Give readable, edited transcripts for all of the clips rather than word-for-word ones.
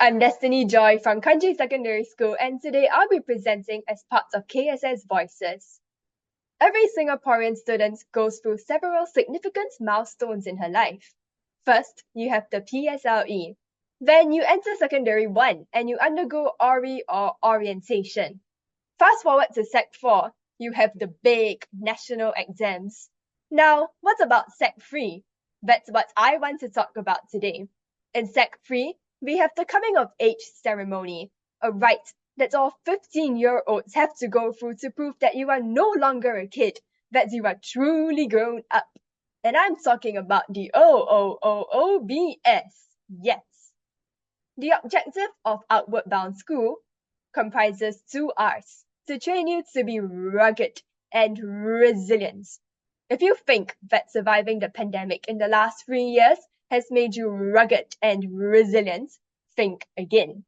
I'm Destiny Joy from Kranji Secondary School, and today I'll be presenting as part of KSS Voices. Every Singaporean student goes through several significant milestones in her life. First, you have the PSLE. Then you enter Secondary 1 and you undergo ORI or orientation. Fast forward to Sec 4, you have the big national exams. Now, what about Sec 3? That's what I want to talk about today. In Sec 3, we have the coming of age ceremony, a rite that all 15-year-olds have to go through to prove that you are no longer a kid, that you are truly grown up. And I'm talking about the OOOOBS. Yes. The objective of Outward Bound School comprises 2 R's, to train you to be rugged and resilient. If you think that surviving the pandemic in the last 3 years has made you rugged and resilient, think again.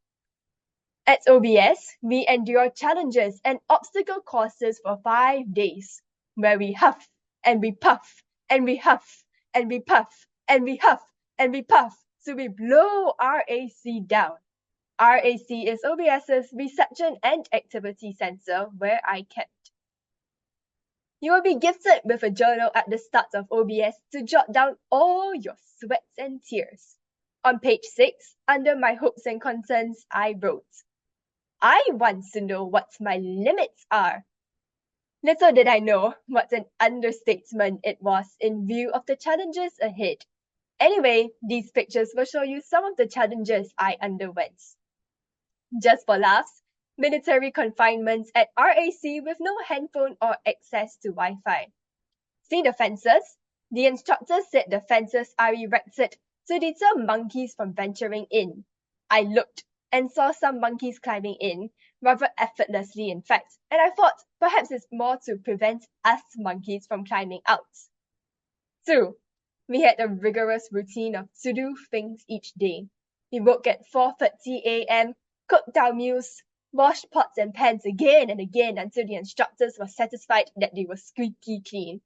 At OBS, we endure challenges and obstacle courses for 5 days, where we huff and we puff and we huff and we puff and we huff and we puff, so we blow RAC down. RAC is OBS's reception and activity center where I kept. You will be gifted with a journal at the start of OBS to jot down all your sweats and tears. On page 6, under my hopes and concerns, I wrote, I want to know what my limits are. Little did I know what an understatement it was in view of the challenges ahead. Anyway, these pictures will show you some of the challenges I underwent. Just for laughs, military confinement at RAC with no handphone or access to Wi-Fi. See the fences? The instructor said the fences are erected to deter monkeys from venturing in. I looked and saw some monkeys climbing in, rather effortlessly in fact, and I thought perhaps it's more to prevent us monkeys from climbing out. 2. We had a rigorous routine of to-do things each day. We woke at 4:30 a.m., cooked our meals, washed pots and pans again and again until the instructors were satisfied that they were squeaky clean.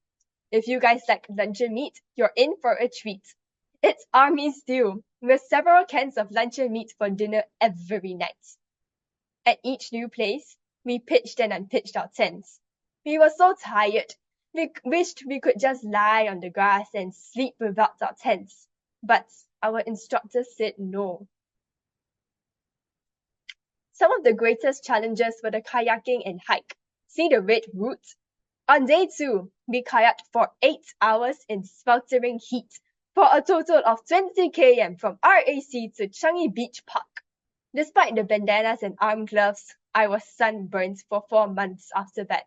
If you guys like luncheon meat, you're in for a treat. It's army stew, with several cans of luncheon meat for dinner every night. At each new place, we pitched and unpitched our tents. We were so tired, we wished we could just lie on the grass and sleep without our tents. But our instructor said no. Some of the greatest challenges were the kayaking and hike. See the red route? On day 2, we kayaked for 8 hours in sweltering heat for a total of 20 km from RAC to Changi Beach Park. Despite the bandanas and arm gloves, I was sunburnt for 4 months after that.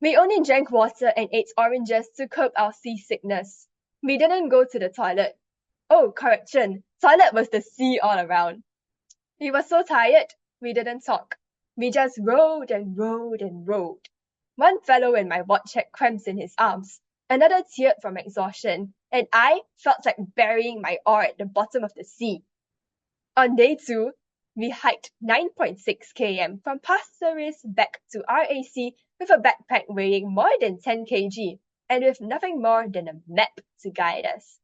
We only drank water and ate oranges to curb our seasickness. We didn't go to the toilet. Oh, correction, toilet was the sea all around. We were so tired, we didn't talk. We just rowed and rowed and rowed. One fellow in my watch had cramps in his arms, another teared from exhaustion, and I felt like burying my oar at the bottom of the sea. On day 2, we hiked 9.6 km from Pasir Ris back to RAC with a backpack weighing more than 10 kg and with nothing more than a map to guide us.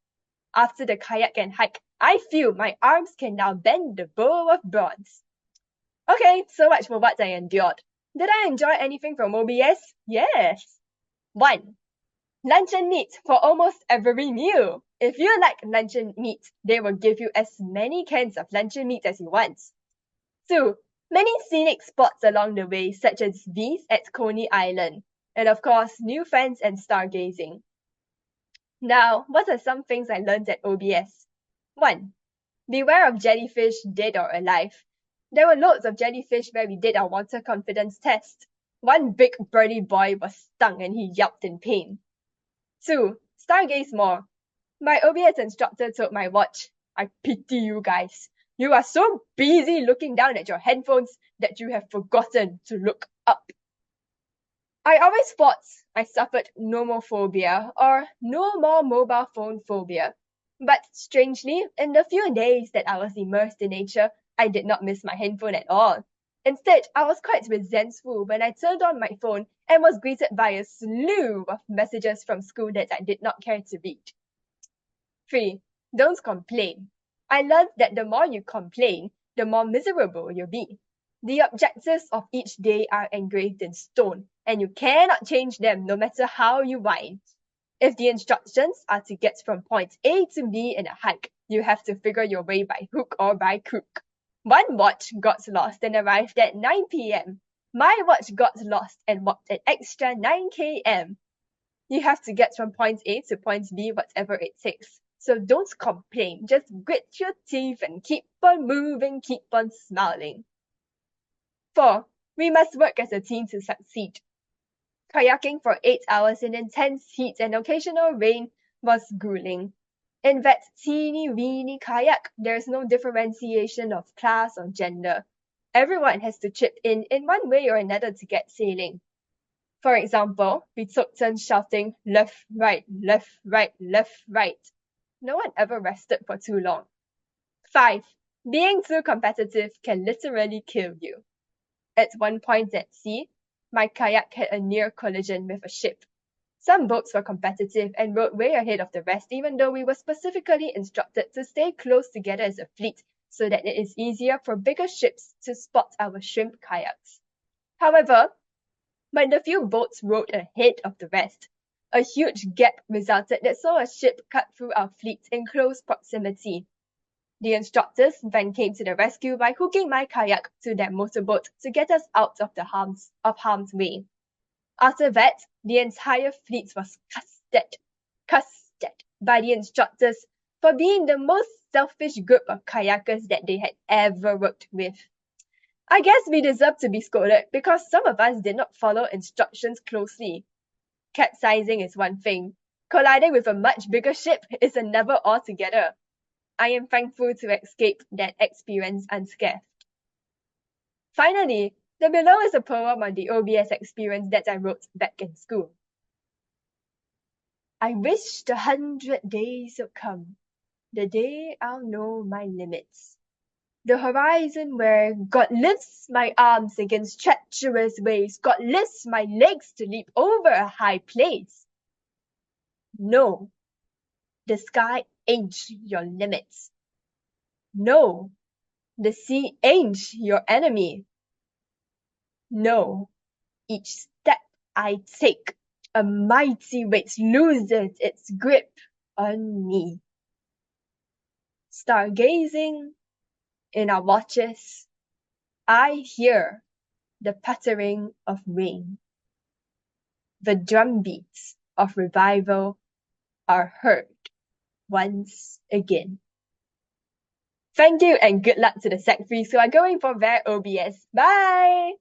After the kayak and hike, I feel my arms can now bend the bow of bronze. Okay, so much for what I endured. Did I enjoy anything from OBS? Yes. 1. Luncheon meat for almost every meal. If you like luncheon meat, they will give you as many cans of luncheon meat as you want. 2. Many scenic spots along the way, such as these at Coney Island. And of course, new fans and stargazing. Now, what are some things I learned at OBS? 1. Beware of jellyfish, dead or alive. There were loads of jellyfish where we did our water confidence test. One big burly boy was stung and he yelped in pain. 2. Stargaze more. My OBS instructor told my watch, I pity you guys. You are so busy looking down at your headphones that you have forgotten to look up. I always thought I suffered nomophobia or no more mobile phone phobia. But strangely, in the few days that I was immersed in nature, I did not miss my handphone at all. Instead, I was quite resentful when I turned on my phone and was greeted by a slew of messages from school that I did not care to read. 3. Don't complain. I learned that the more you complain, the more miserable you'll be. The objectives of each day are engraved in stone, and you cannot change them no matter how you whine. If the instructions are to get from point A to B in a hike, you have to figure your way by hook or by crook. One watch got lost and arrived at 9 p.m. My watch got lost and walked an extra 9 km. You have to get from point A to point B whatever it takes. So don't complain, just grit your teeth and keep on moving, keep on smiling. 4. We must work as a team to succeed. Kayaking for 8 hours in intense heat and occasional rain was grueling. In that teeny-weeny kayak, there's no differentiation of class or gender. Everyone has to chip in one way or another to get sailing. For example, we took turns shouting, left, right, left, right, left, right. No one ever rested for too long. 5. Being too competitive can literally kill you. At one point at sea, my kayak had a near collision with a ship. Some boats were competitive and rode way ahead of the rest, even though we were specifically instructed to stay close together as a fleet so that it is easier for bigger ships to spot our shrimp kayaks. However, when the few boats rode ahead of the rest, a huge gap resulted that saw a ship cut through our fleet in close proximity. The instructors then came to the rescue by hooking my kayak to their motorboat to get us out of harm's way. After that, the entire fleet was cussed by the instructors for being the most selfish group of kayakers that they had ever worked with. I guess we deserve to be scolded because some of us did not follow instructions closely. Capsizing is one thing. Colliding with a much bigger ship is another altogether. I am thankful to escape that experience unscathed. Finally, the below is a poem on the OBS experience that I wrote back in school. I wish the 100 days would come, the day I'll know my limits. The horizon where God lifts my arms against treacherous waves, God lifts my legs to leap over a high place. No, the sky ain't your limits. No, the sea ain't your enemy. No, each step I take, a mighty weight loses its grip on me. Stargazing in our watches, I hear the pattering of rain. The drumbeats of revival are heard once again. Thank you and good luck to the Sec 3s who are going for their OBS. Bye!